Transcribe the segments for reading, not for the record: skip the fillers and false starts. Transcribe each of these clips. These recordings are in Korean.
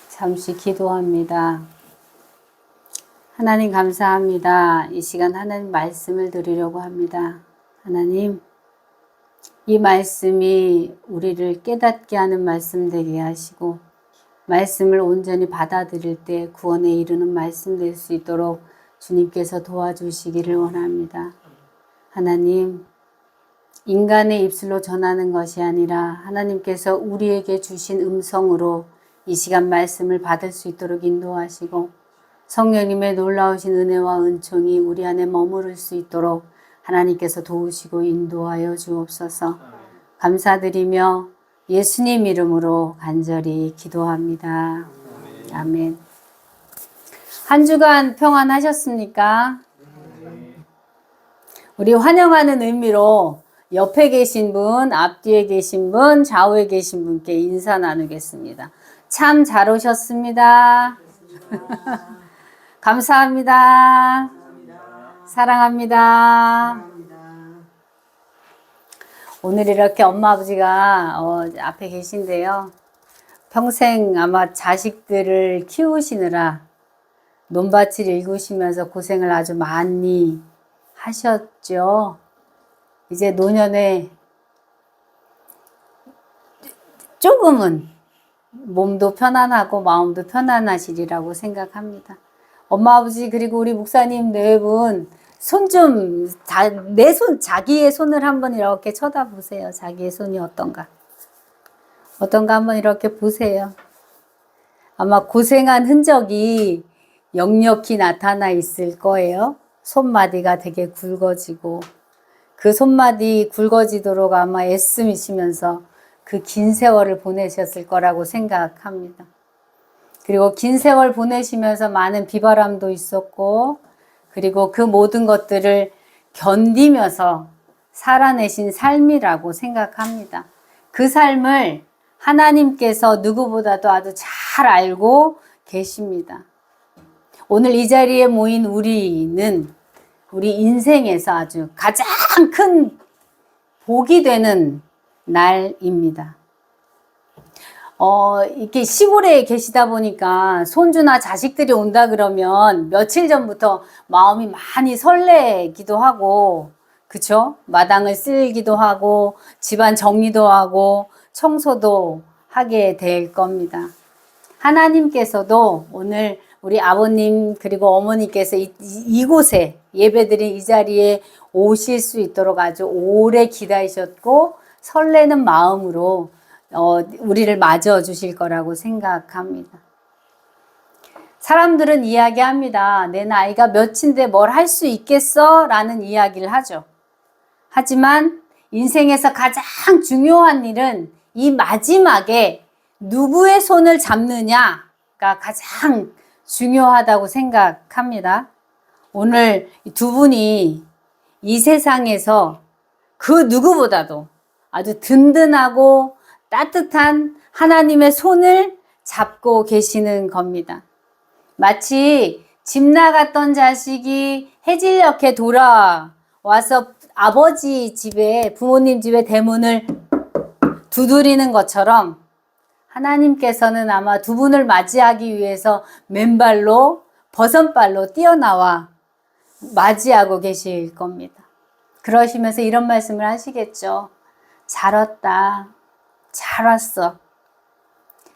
잠시 기도합니다. 하나님 감사합니다. 이 시간 하나님 말씀을 드리려고 합니다. 하나님, 이 말씀이 우리를 깨닫게 하는 말씀 되게 하시고 말씀을 온전히 받아들일 때 구원에 이르는 말씀 될 수 있도록 주님께서 도와주시기를 원합니다. 하나님, 인간의 입술로 전하는 것이 아니라 하나님께서 우리에게 주신 음성으로 이 시간 말씀을 받을 수 있도록 인도하시고 성령님의 놀라우신 은혜와 은총이 우리 안에 머무를 수 있도록 하나님께서 도우시고 인도하여 주옵소서. 감사드리며 예수님 이름으로 간절히 기도합니다. 아멘. 한 주간 평안하셨습니까? 우리 환영하는 의미로 옆에 계신 분, 앞뒤에 계신 분, 좌우에 계신 분께 인사 나누겠습니다. 참 잘 오셨습니다. 감사합니다. 사랑합니다. 오늘 이렇게 엄마 아버지가 앞에 계신데요. 평생 아마 자식들을 키우시느라 논밭을 일구시면서 고생을 아주 많이 하셨죠. 이제 노년에 조금은 몸도 편안하고 마음도 편안하시리라고 생각합니다. 엄마 아버지 그리고 우리 목사님 네 분 손 좀 자기의 손을 한번 이렇게 쳐다보세요. 자기의 손이 어떤가 한번 이렇게 보세요. 아마 고생한 흔적이 역력히 나타나 있을 거예요. 손마디가 되게 굵어지고 그 손마디 굵어지도록 아마 애쓰시면서 그 긴 세월을 보내셨을 거라고 생각합니다. 그리고 긴 세월 보내시면서 많은 비바람도 있었고 그리고 그 모든 것들을 견디면서 살아내신 삶이라고 생각합니다. 그 삶을 하나님께서 누구보다도 아주 잘 알고 계십니다. 오늘 이 자리에 모인 우리는 우리 인생에서 아주 가장 큰 복이 되는 날입니다. 이렇게 시골에 계시다 보니까 손주나 자식들이 온다 그러면 며칠 전부터 마음이 많이 설레기도 하고, 그쵸? 마당을 쓸기도 하고, 집안 정리도 하고, 청소도 하게 될 겁니다. 하나님께서도 오늘 우리 아버님 그리고 어머니께서 이곳에 예배드린 이 자리에 오실 수 있도록 아주 오래 기다리셨고 설레는 마음으로 우리를 맞아 주실 거라고 생각합니다. 사람들은 이야기합니다. 내 나이가 몇인데 뭘 할 수 있겠어? 라는 이야기를 하죠. 하지만 인생에서 가장 중요한 일은 이 마지막에 누구의 손을 잡느냐가 가장 중요하다고 생각합니다. 오늘 두 분이 이 세상에서 그 누구보다도 아주 든든하고 따뜻한 하나님의 손을 잡고 계시는 겁니다. 마치 집 나갔던 자식이 해질녘에 돌아와서 아버지 집에, 부모님 집에 대문을 두드리는 것처럼 하나님께서는 아마 두 분을 맞이하기 위해서 맨발로 버선발로 뛰어나와 맞이하고 계실 겁니다. 그러시면서 이런 말씀을 하시겠죠. 잘 왔다. 잘 왔어.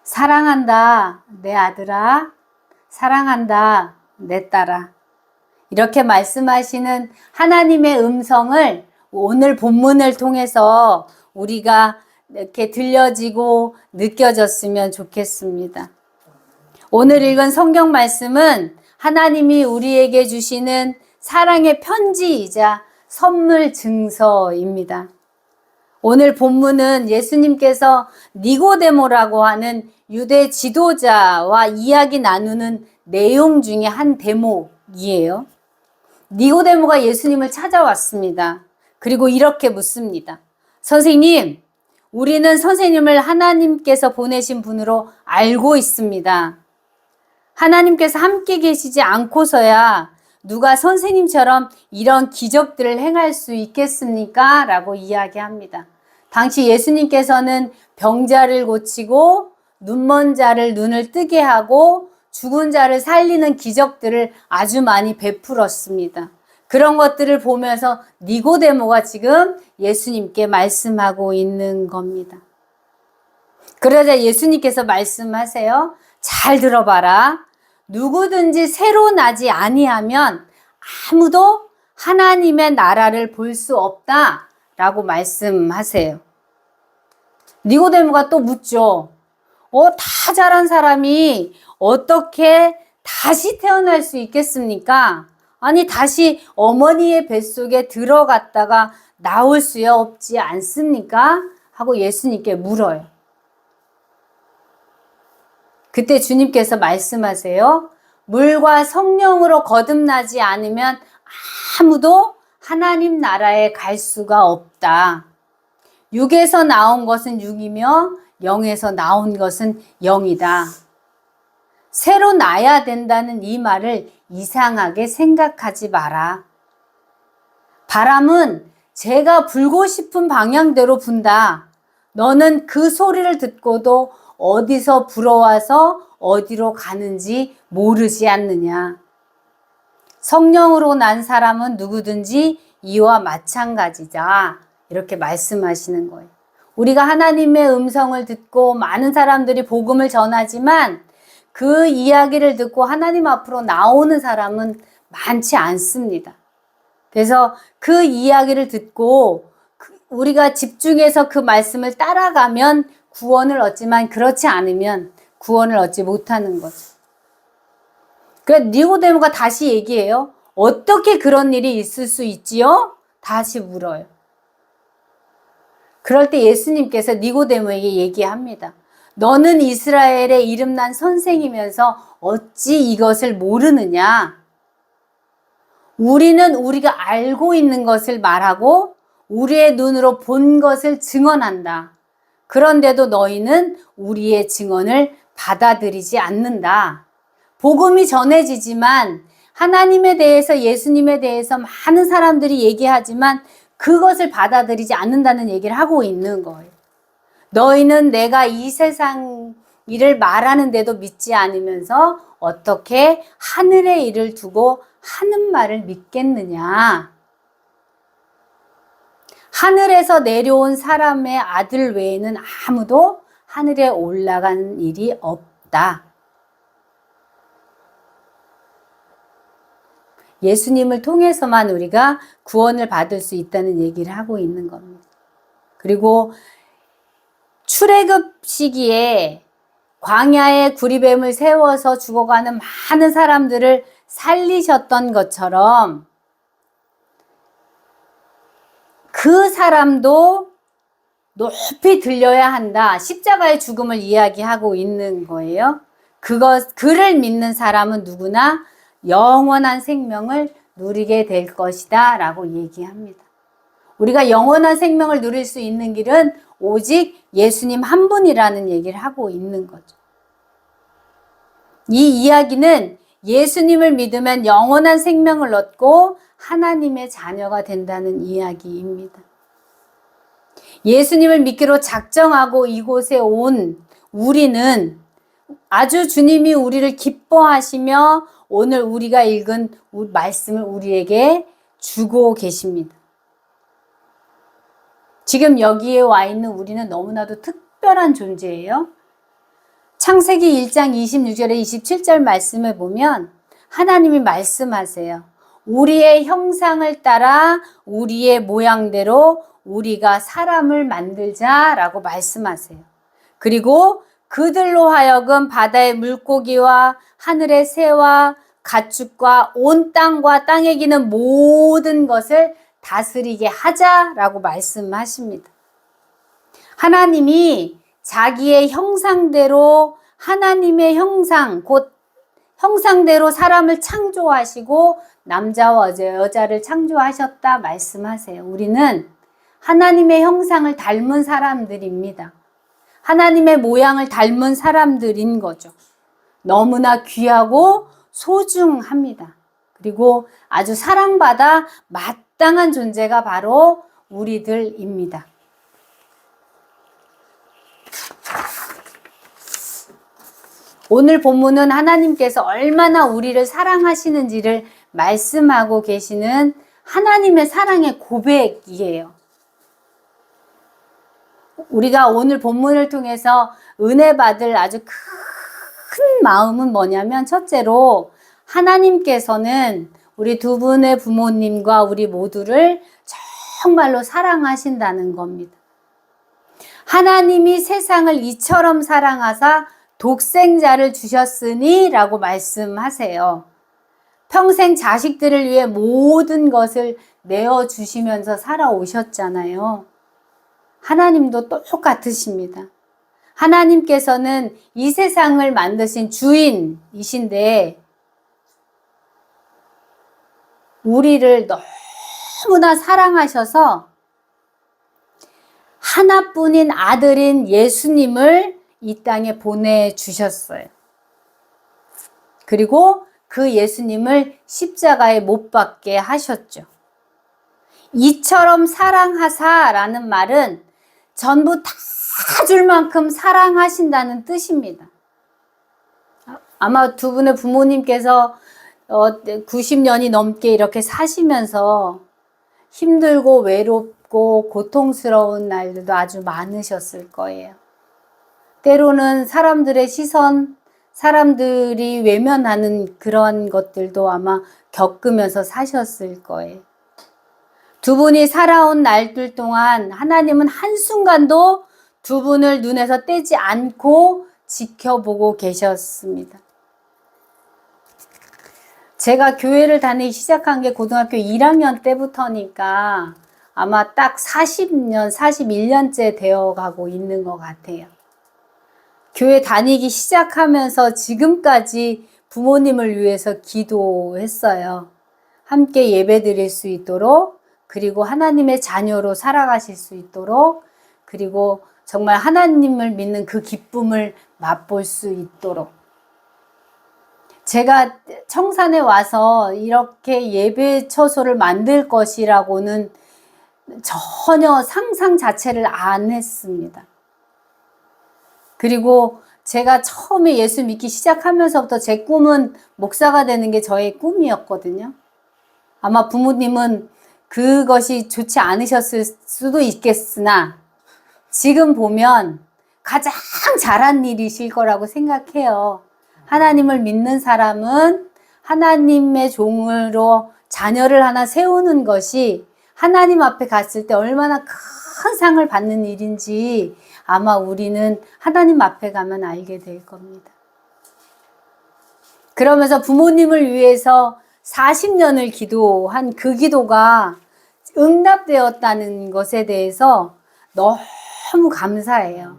사랑한다. 내 아들아. 사랑한다. 내 딸아. 이렇게 말씀하시는 하나님의 음성을 오늘 본문을 통해서 우리가 이렇게 들려지고 느껴졌으면 좋겠습니다. 오늘 읽은 성경 말씀은 하나님이 우리에게 주시는 사랑의 편지이자 선물 증서입니다. 오늘 본문은 예수님께서 니고데모라고 하는 유대 지도자와 이야기 나누는 내용 중에 한 대목이에요. 니고데모가 예수님을 찾아왔습니다. 그리고 이렇게 묻습니다. 선생님, 우리는 선생님을 하나님께서 보내신 분으로 알고 있습니다. 하나님께서 함께 계시지 않고서야 누가 선생님처럼 이런 기적들을 행할 수 있겠습니까? 라고 이야기합니다. 당시 예수님께서는 병자를 고치고 눈먼 자를 눈을 뜨게 하고 죽은 자를 살리는 기적들을 아주 많이 베풀었습니다. 그런 것들을 보면서 니고데모가 지금 예수님께 말씀하고 있는 겁니다. 그러자 예수님께서 말씀하세요. 잘 들어봐라. 누구든지 새로 나지 아니하면 아무도 하나님의 나라를 볼 수 없다 라고 말씀하세요. 니고데모가 또 묻죠. 다 자란 사람이 어떻게 다시 태어날 수 있겠습니까? 아니 다시 어머니의 뱃속에 들어갔다가 나올 수 없지 않습니까? 하고 예수님께 물어요. 그때 주님께서 말씀하세요. 물과 성령으로 거듭나지 않으면 아무도 하나님 나라에 갈 수가 없다. 육에서 나온 것은 육이며 영에서 나온 것은 영이다. 새로 나야 된다는 이 말을 이상하게 생각하지 마라. 바람은 제가 불고 싶은 방향대로 분다. 너는 그 소리를 듣고도 어디서 불어와서 어디로 가는지 모르지 않느냐. 성령으로 난 사람은 누구든지 이와 마찬가지다. 이렇게 말씀하시는 거예요. 우리가 하나님의 음성을 듣고 많은 사람들이 복음을 전하지만 그 이야기를 듣고 하나님 앞으로 나오는 사람은 많지 않습니다. 그래서 그 이야기를 듣고 우리가 집중해서 그 말씀을 따라가면 구원을 얻지만 그렇지 않으면 구원을 얻지 못하는 거죠. 그래서 니고데모가 다시 얘기해요. 어떻게 그런 일이 있을 수 있지요? 다시 물어요. 그럴 때 예수님께서 니고데모에게 얘기합니다. 너는 이스라엘의 이름난 선생이면서 어찌 이것을 모르느냐? 우리는 우리가 알고 있는 것을 말하고 우리의 눈으로 본 것을 증언한다. 그런데도 너희는 우리의 증언을 받아들이지 않는다. 복음이 전해지지만 하나님에 대해서 예수님에 대해서 많은 사람들이 얘기하지만 그것을 받아들이지 않는다는 얘기를 하고 있는 거예요. 너희는 내가 이 세상 일을 말하는데도 믿지 않으면서 어떻게 하늘의 일을 두고 하는 말을 믿겠느냐. 하늘에서 내려온 사람의 아들 외에는 아무도 하늘에 올라간 일이 없다. 예수님을 통해서만 우리가 구원을 받을 수 있다는 얘기를 하고 있는 겁니다. 그리고 출애굽 시기에 광야에 구리뱀을 세워서 죽어가는 많은 사람들을 살리셨던 것처럼 그 사람도 높이 들려야 한다. 십자가의 죽음을 이야기하고 있는 거예요. 그를 믿는 사람은 누구나 영원한 생명을 누리게 될 것이다 라고 얘기합니다. 우리가 영원한 생명을 누릴 수 있는 길은 오직 예수님 한 분이라는 얘기를 하고 있는 거죠. 이 이야기는 예수님을 믿으면 영원한 생명을 얻고 하나님의 자녀가 된다는 이야기입니다. 예수님을 믿기로 작정하고 이곳에 온 우리는 아주 주님이 우리를 기뻐하시며 오늘 우리가 읽은 말씀을 우리에게 주고 계십니다. 지금 여기에 와 있는 우리는 너무나도 특별한 존재예요. 창세기 1장 26절에 27절 말씀을 보면 하나님이 말씀하세요. 우리의 형상을 따라 우리의 모양대로 우리가 사람을 만들자라고 말씀하세요. 그리고 그들로 하여금 바다의 물고기와 하늘의 새와 가축과 온 땅과 땅에 기는 모든 것을 다스리게 하자라고 말씀하십니다. 하나님이 자기의 형상대로 하나님의 형상, 곧 형상대로 사람을 창조하시고 남자와 여자를 창조하셨다 말씀하세요. 우리는 하나님의 형상을 닮은 사람들입니다. 하나님의 모양을 닮은 사람들인 거죠. 너무나 귀하고 소중합니다. 그리고 아주 사랑받아 마땅한 존재가 바로 우리들입니다. 오늘 본문은 하나님께서 얼마나 우리를 사랑하시는지를 말씀하고 계시는 하나님의 사랑의 고백이에요. 우리가 오늘 본문을 통해서 은혜 받을 아주 큰 마음은 뭐냐면, 첫째로 하나님께서는 우리 두 분의 부모님과 우리 모두를 정말로 사랑하신다는 겁니다. 하나님이 세상을 이처럼 사랑하사 독생자를 주셨으니 라고 말씀하세요. 평생 자식들을 위해 모든 것을 내어주시면서 살아오셨잖아요. 하나님도 똑같으십니다. 하나님께서는 이 세상을 만드신 주인이신데 우리를 너무나 사랑하셔서 하나뿐인 아들인 예수님을 이 땅에 보내주셨어요. 그리고 그 예수님을 십자가에 못 박게 하셨죠. 이처럼 사랑하사라는 말은 전부 다 줄 만큼 사랑하신다는 뜻입니다. 아마 두 분의 부모님께서 90년이 넘게 이렇게 사시면서 힘들고 외롭고 고통스러운 날들도 아주 많으셨을 거예요. 때로는 사람들의 시선, 사람들이 외면하는 그런 것들도 아마 겪으면서 사셨을 거예요. 두 분이 살아온 날들 동안 하나님은 한순간도 두 분을 눈에서 떼지 않고 지켜보고 계셨습니다. 제가 교회를 다니기 시작한 게 고등학교 1학년 때부터니까 아마 딱 40년, 41년째 되어 가고 있는 것 같아요. 교회 다니기 시작하면서 지금까지 부모님을 위해서 기도했어요. 함께 예배 드릴 수 있도록, 그리고 하나님의 자녀로 살아가실 수 있도록, 그리고 정말 하나님을 믿는 그 기쁨을 맛볼 수 있도록. 제가 청산에 와서 이렇게 예배 처소를 만들 것이라고는 전혀 상상 자체를 안 했습니다. 그리고 제가 처음에 예수 믿기 시작하면서부터 제 꿈은 목사가 되는 게 저의 꿈이었거든요. 아마 부모님은 그것이 좋지 않으셨을 수도 있겠으나 지금 보면 가장 잘한 일이실 거라고 생각해요. 하나님을 믿는 사람은 하나님의 종으로 자녀를 하나 세우는 것이 하나님 앞에 갔을 때 얼마나 큰 상을 받는 일인지 아마 우리는 하나님 앞에 가면 알게 될 겁니다. 그러면서 부모님을 위해서 40년을 기도한 그 기도가 응답되었다는 것에 대해서 너무 감사해요.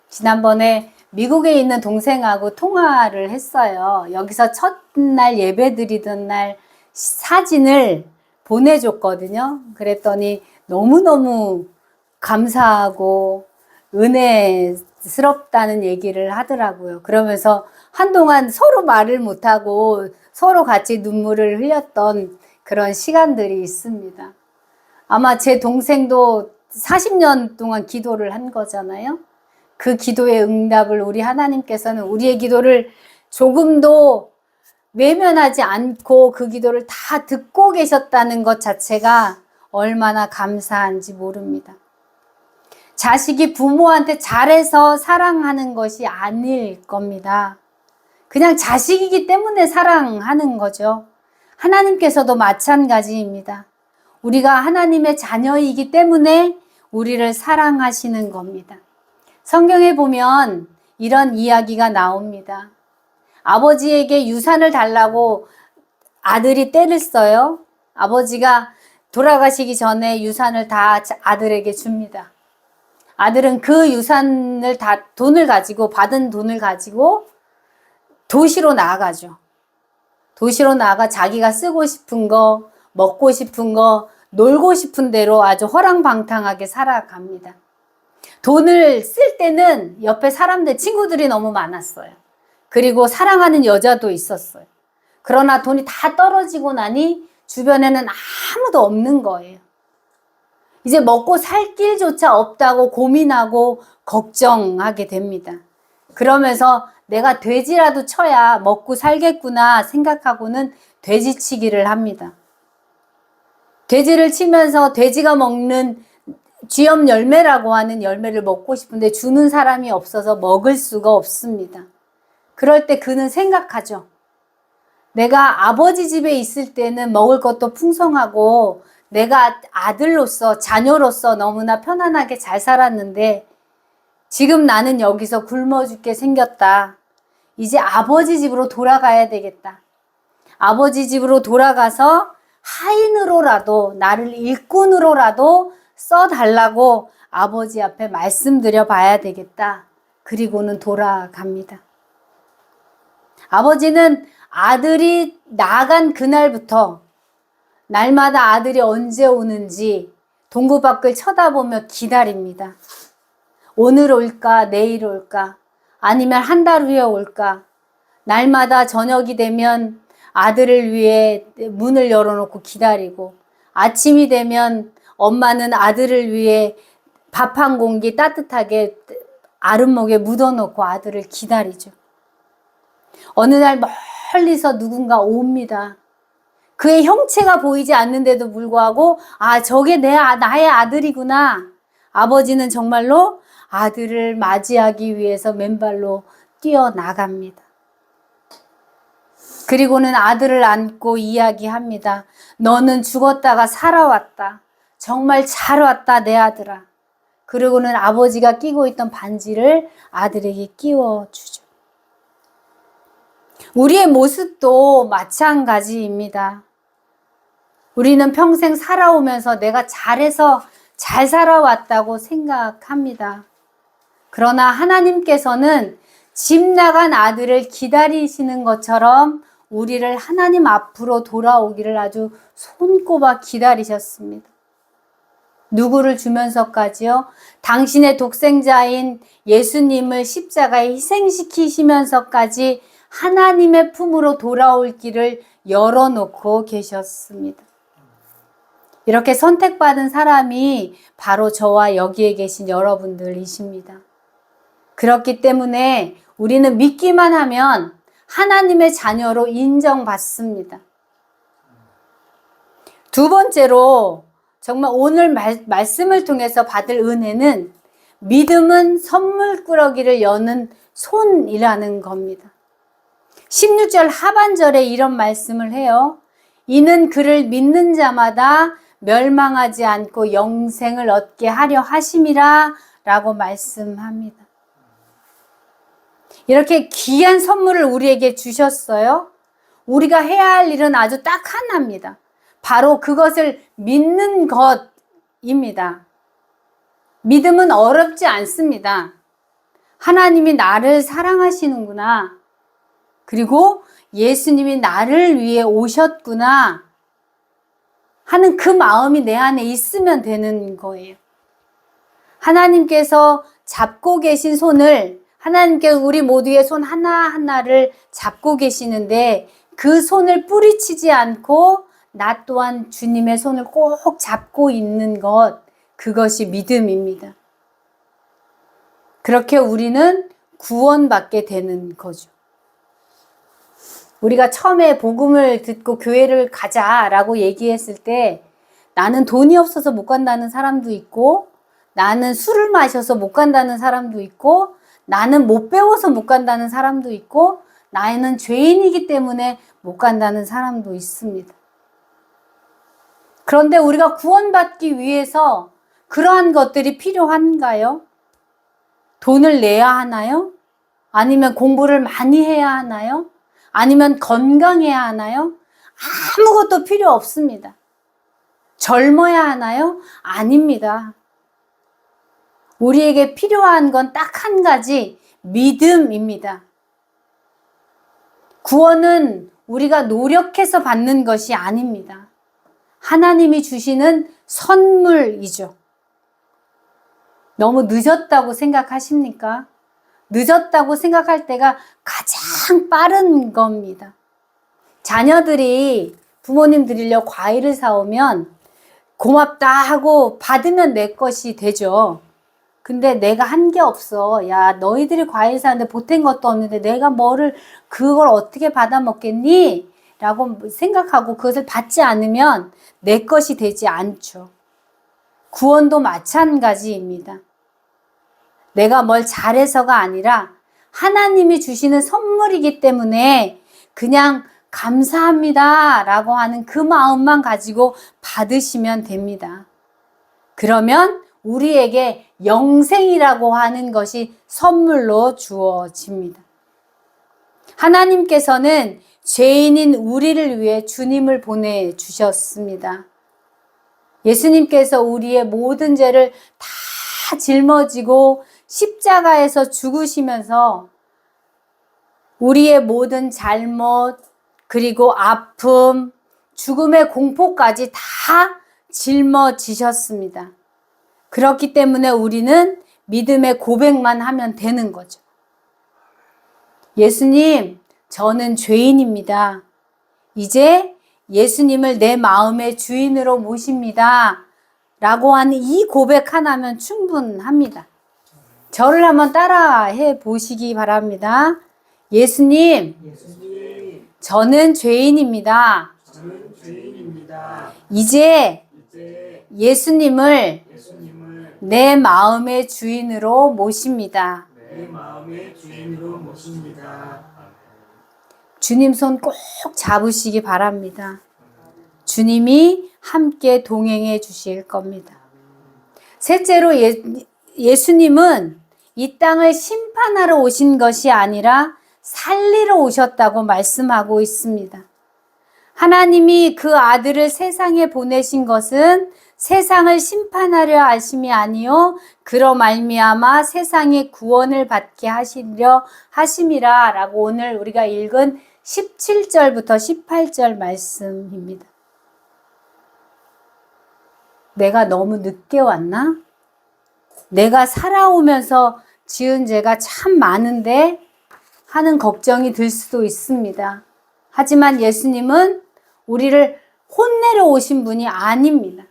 지난번에 미국에 있는 동생하고 통화를 했어요. 여기서 첫날 예배 드리던 날 사진을 보내줬거든요. 그랬더니 너무너무 감사하고 은혜스럽다는 얘기를 하더라고요. 그러면서 한동안 서로 말을 못하고 서로 같이 눈물을 흘렸던 그런 시간들이 있습니다. 아마 제 동생도 40년 동안 기도를 한 거잖아요. 그 기도의 응답을 우리 하나님께서는 우리의 기도를 조금도 외면하지 않고 그 기도를 다 듣고 계셨다는 것 자체가 얼마나 감사한지 모릅니다. 자식이 부모한테 잘해서 사랑하는 것이 아닐 겁니다. 그냥 자식이기 때문에 사랑하는 거죠. 하나님께서도 마찬가지입니다. 우리가 하나님의 자녀이기 때문에 우리를 사랑하시는 겁니다. 성경에 보면 이런 이야기가 나옵니다. 아버지에게 유산을 달라고 아들이 떼를 써요. 아버지가 돌아가시기 전에 유산을 다 아들에게 줍니다. 아들은 그 유산을 다 받은 돈을 가지고 도시로 나아가죠. 도시로 나아가 자기가 쓰고 싶은 거, 먹고 싶은 거, 놀고 싶은 대로 아주 허랑방탕하게 살아갑니다. 돈을 쓸 때는 옆에 사람들, 친구들이 너무 많았어요. 그리고 사랑하는 여자도 있었어요. 그러나 돈이 다 떨어지고 나니 주변에는 아무도 없는 거예요. 이제 먹고 살 길조차 없다고 고민하고 걱정하게 됩니다. 그러면서 내가 돼지라도 쳐야 먹고 살겠구나 생각하고는 돼지치기를 합니다. 돼지를 치면서 돼지가 먹는 쥐염 열매라고 하는 열매를 먹고 싶은데 주는 사람이 없어서 먹을 수가 없습니다. 그럴 때 그는 생각하죠. 내가 아버지 집에 있을 때는 먹을 것도 풍성하고 내가 아들로서 자녀로서 너무나 편안하게 잘 살았는데 지금 나는 여기서 굶어 죽게 생겼다. 이제 아버지 집으로 돌아가야 되겠다. 아버지 집으로 돌아가서 하인으로라도 나를 일꾼으로라도 써달라고 아버지 앞에 말씀드려 봐야 되겠다. 그리고는 돌아갑니다. 아버지는 아들이 나간 그날부터 날마다 아들이 언제 오는지 동구 밖을 쳐다보며 기다립니다. 오늘 올까 내일 올까 아니면 한 달 후에 올까. 날마다 저녁이 되면 아들을 위해 문을 열어놓고 기다리고 아침이 되면 엄마는 아들을 위해 밥 한 공기 따뜻하게 아랫목에 묻어놓고 아들을 기다리죠. 어느 날 멀리서 누군가 옵니다. 그의 형체가 보이지 않는데도 불구하고 저게 나의 아들이구나. 아버지는 정말로 아들을 맞이하기 위해서 맨발로 뛰어나갑니다. 그리고는 아들을 안고 이야기합니다. 너는 죽었다가 살아왔다. 정말 잘 왔다 내 아들아. 그리고는 아버지가 끼고 있던 반지를 아들에게 끼워주죠. 우리의 모습도 마찬가지입니다. 우리는 평생 살아오면서 내가 잘해서 잘 살아왔다고 생각합니다. 그러나 하나님께서는 집 나간 아들을 기다리시는 것처럼 우리를 하나님 앞으로 돌아오기를 아주 손꼽아 기다리셨습니다. 누구를 주면서까지요? 당신의 독생자인 예수님을 십자가에 희생시키시면서까지 하나님의 품으로 돌아올 길을 열어놓고 계셨습니다. 이렇게 선택받은 사람이 바로 저와 여기에 계신 여러분들이십니다. 그렇기 때문에 우리는 믿기만 하면 하나님의 자녀로 인정받습니다. 두 번째로 정말 오늘 말씀을 통해서 받을 은혜는 믿음은 선물꾸러기를 여는 손이라는 겁니다. 16절 하반절에 이런 말씀을 해요. 이는 그를 믿는 자마다 멸망하지 않고 영생을 얻게 하려 하심이라 라고 말씀합니다. 이렇게 귀한 선물을 우리에게 주셨어요. 우리가 해야 할 일은 아주 딱 하나입니다. 바로 그것을 믿는 것입니다. 믿음은 어렵지 않습니다. 하나님이 나를 사랑하시는구나. 그리고 예수님이 나를 위해 오셨구나 하는 그 마음이 내 안에 있으면 되는 거예요. 하나님께서 잡고 계신 손을, 하나님께서 우리 모두의 손 하나하나를 잡고 계시는데 그 손을 뿌리치지 않고 나 또한 주님의 손을 꼭 잡고 있는 것, 그것이 믿음입니다. 그렇게 우리는 구원받게 되는 거죠. 우리가 처음에 복음을 듣고 교회를 가자라고 얘기했을 때 나는 돈이 없어서 못 간다는 사람도 있고, 나는 술을 마셔서 못 간다는 사람도 있고, 나는 못 배워서 못 간다는 사람도 있고, 나는 죄인이기 때문에 못 간다는 사람도 있습니다. 그런데 우리가 구원받기 위해서 그러한 것들이 필요한가요? 돈을 내야 하나요? 아니면 공부를 많이 해야 하나요? 아니면 건강해야 하나요? 아무것도 필요 없습니다. 젊어야 하나요? 아닙니다. 우리에게 필요한 건 딱 한 가지, 믿음입니다. 구원은 우리가 노력해서 받는 것이 아닙니다. 하나님이 주시는 선물이죠. 너무 늦었다고 생각하십니까? 늦었다고 생각할 때가 가장 빠른 겁니다. 자녀들이 부모님 드리려 과일을 사오면 고맙다 하고 받으면 내 것이 되죠. 근데 내가 한 게 없어. 야, 너희들이 과일 사는데 보탠 것도 없는데 내가 그걸 어떻게 받아 먹겠니? 라고 생각하고 그것을 받지 않으면 내 것이 되지 않죠. 구원도 마찬가지입니다. 내가 뭘 잘해서가 아니라 하나님이 주시는 선물이기 때문에 그냥 감사합니다 라고 하는 그 마음만 가지고 받으시면 됩니다. 그러면 우리에게 영생이라고 하는 것이 선물로 주어집니다. 하나님께서는 죄인인 우리를 위해 주님을 보내주셨습니다. 예수님께서 우리의 모든 죄를 다 짊어지고 십자가에서 죽으시면서 우리의 모든 잘못, 그리고 아픔, 죽음의 공포까지 다 짊어지셨습니다. 그렇기 때문에 우리는 믿음의 고백만 하면 되는 거죠. 예수님, 저는 죄인입니다. 이제 예수님을 내 마음의 주인으로 모십니다. 라고 하는 이 고백 하나면 충분합니다. 저를 한번 따라해 보시기 바랍니다. 예수님, 저는 죄인입니다. 이제 예수님을 내 마음의 주인으로 모십니다. 주님 손 꼭 잡으시기 바랍니다. 주님이 함께 동행해 주실 겁니다. 셋째로 예수님은 이 땅을 심판하러 오신 것이 아니라 살리러 오셨다고 말씀하고 있습니다. 하나님이 그 아들을 세상에 보내신 것은 세상을 심판하려 하심이 아니요 그로 말미암아 세상의 구원을 받게 하시려 하심이라 라고 오늘 우리가 읽은 17절부터 18절 말씀입니다. 내가 너무 늦게 왔나? 내가 살아오면서 지은 죄가 참 많은데 하는 걱정이 들 수도 있습니다. 하지만 예수님은 우리를 혼내러 오신 분이 아닙니다.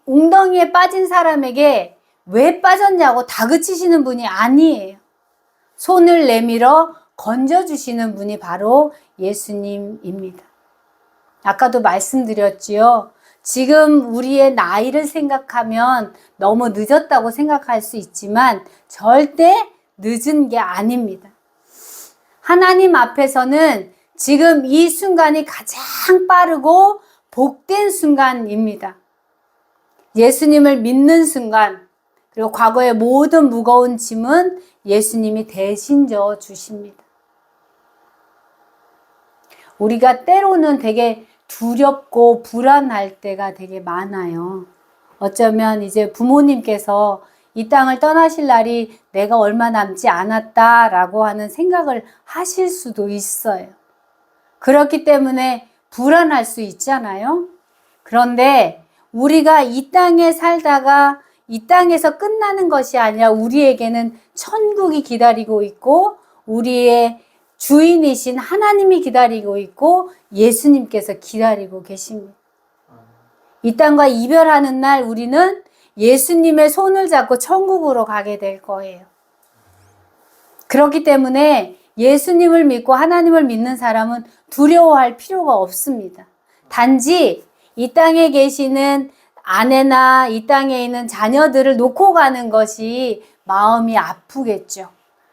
웅덩이에 빠진 사람에게 왜 빠졌냐고 다그치시는 분이 아니에요. 손을 내밀어 건져주시는 분이 바로 예수님입니다. 아까도 말씀드렸지요. 지금 우리의 나이를 생각하면 너무 늦었다고 생각할 수 있지만 절대 늦은 게 아닙니다. 하나님 앞에서는 지금 이 순간이 가장 빠르고 복된 순간입니다. 예수님을 믿는 순간, 그리고 과거의 모든 무거운 짐은 예수님이 대신 져 주십니다. 우리가 때로는 되게 두렵고 불안할 때가 되게 많아요. 어쩌면 이제 부모님께서 이 땅을 떠나실 날이 내가 얼마 남지 않았다라고 하는 생각을 하실 수도 있어요. 그렇기 때문에 불안할 수 있잖아요. 그런데 우리가 이 땅에 살다가 이 땅에서 끝나는 것이 아니라 우리에게는 천국이 기다리고 있고 우리의 주인이신 하나님이 기다리고 있고 예수님께서 기다리고 계십니다. 이 땅과 이별하는 날 우리는 예수님의 손을 잡고 천국으로 가게 될 거예요. 그렇기 때문에 예수님을 믿고 하나님을 믿는 사람은 두려워할 필요가 없습니다. 단지 이 땅에 계시는 아내나 이 땅에 있는 자녀들을 놓고 가는 것이 마음이 아프겠죠.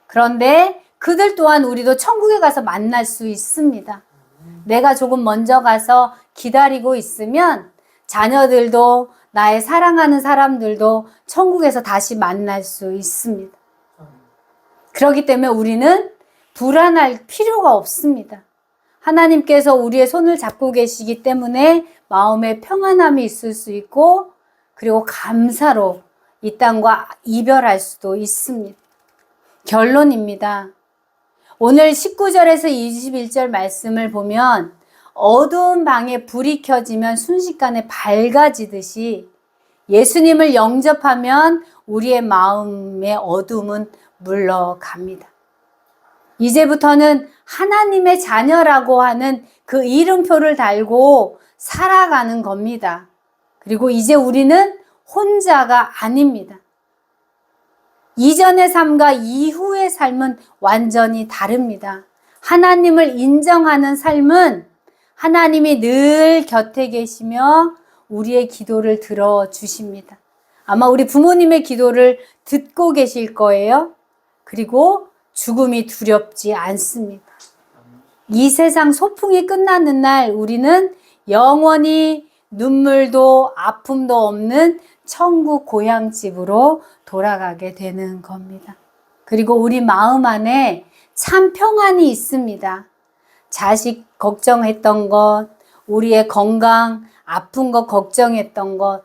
그런데 그들 또한 우리도 천국에 가서 만날 수 있습니다. 내가 조금 먼저 가서 기다리고 있으면 자녀들도 나의 사랑하는 사람들도 천국에서 다시 만날 수 있습니다. 그렇기 때문에 우리는 불안할 필요가 없습니다. 하나님께서 우리의 손을 잡고 계시기 때문에 마음에 평안함이 있을 수 있고 그리고 감사로 이 땅과 이별할 수도 있습니다. 결론입니다. 오늘 19절에서 21절 말씀을 보면 어두운 방에 불이 켜지면 순식간에 밝아지듯이 예수님을 영접하면 우리의 마음의 어둠은 물러갑니다. 이제부터는 하나님의 자녀라고 하는 그 이름표를 달고 살아가는 겁니다. 그리고 이제 우리는 혼자가 아닙니다. 이전의 삶과 이후의 삶은 완전히 다릅니다. 하나님을 인정하는 삶은 하나님이 늘 곁에 계시며 우리의 기도를 들어주십니다. 아마 우리 부모님의 기도를 듣고 계실 거예요. 그리고 죽음이 두렵지 않습니다. 이 세상 소풍이 끝나는 날 우리는 영원히 눈물도 아픔도 없는 천국 고향집으로 돌아가게 되는 겁니다. 그리고 우리 마음 안에 참 평안이 있습니다. 자식 걱정했던 것, 우리의 건강, 아픈 것 걱정했던 것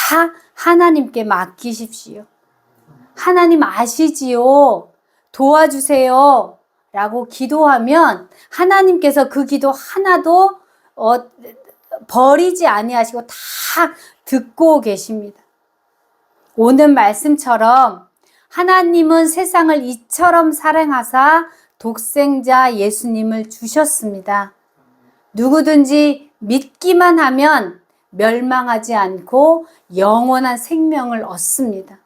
다 하나님께 맡기십시오. 하나님 아시지요? 도와주세요. 라고 기도하면 하나님께서 그 기도 하나도 버리지 아니하시고 다 듣고 계십니다. 오늘 말씀처럼 하나님은 세상을 이처럼 사랑하사 독생자 예수님을 주셨습니다. 누구든지 믿기만 하면 멸망하지 않고 영원한 생명을 얻습니다.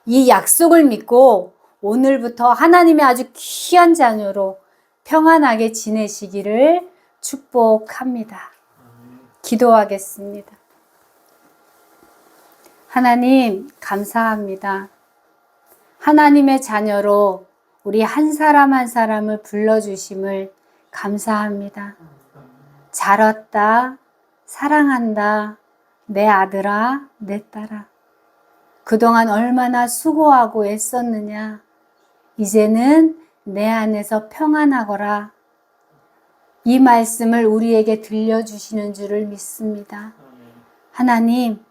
이 약속을 믿고 오늘부터 하나님의 아주 귀한 자녀로 평안하게 지내시기를 축복합니다. 기도하겠습니다. 하나님 감사합니다. 하나님의 자녀로 우리 한 사람 한 사람을 불러주심을 감사합니다. 잘 왔다, 사랑한다, 내 아들아, 내 딸아. 그동안 얼마나 수고하고 애썼느냐. 이제는 내 안에서 평안하거라. 이 말씀을 우리에게 들려주시는 줄을 믿습니다. 하나님,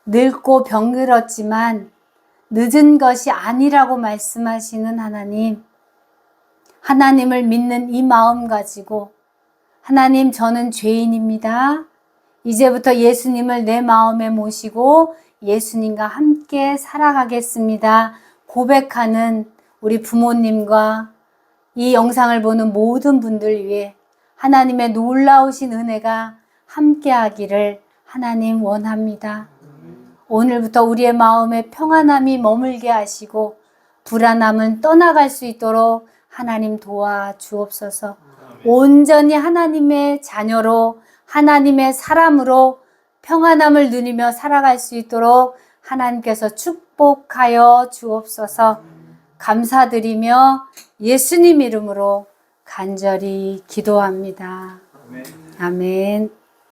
늙고 병들었지만 늦은 것이 아니라고 말씀하시는 하나님, 하나님을 믿는 이 마음 가지고 하나님, 저는 죄인입니다. 이제부터 예수님을 내 마음에 모시고 예수님과 함께 살아가겠습니다. 고백하는 우리 부모님과 이 영상을 보는 모든 분들 위해 하나님의 놀라우신 은혜가 함께하기를 하나님 원합니다. 오늘부터 우리의 마음에 평안함이 머물게 하시고 불안함은 떠나갈 수 있도록 하나님 도와주옵소서. 온전히 하나님의 자녀로 하나님의 사람으로 평안함을 누리며 살아갈 수 있도록 하나님께서 축복하여 주옵소서. 감사드리며 예수님 이름으로 간절히 기도합니다. 아멘.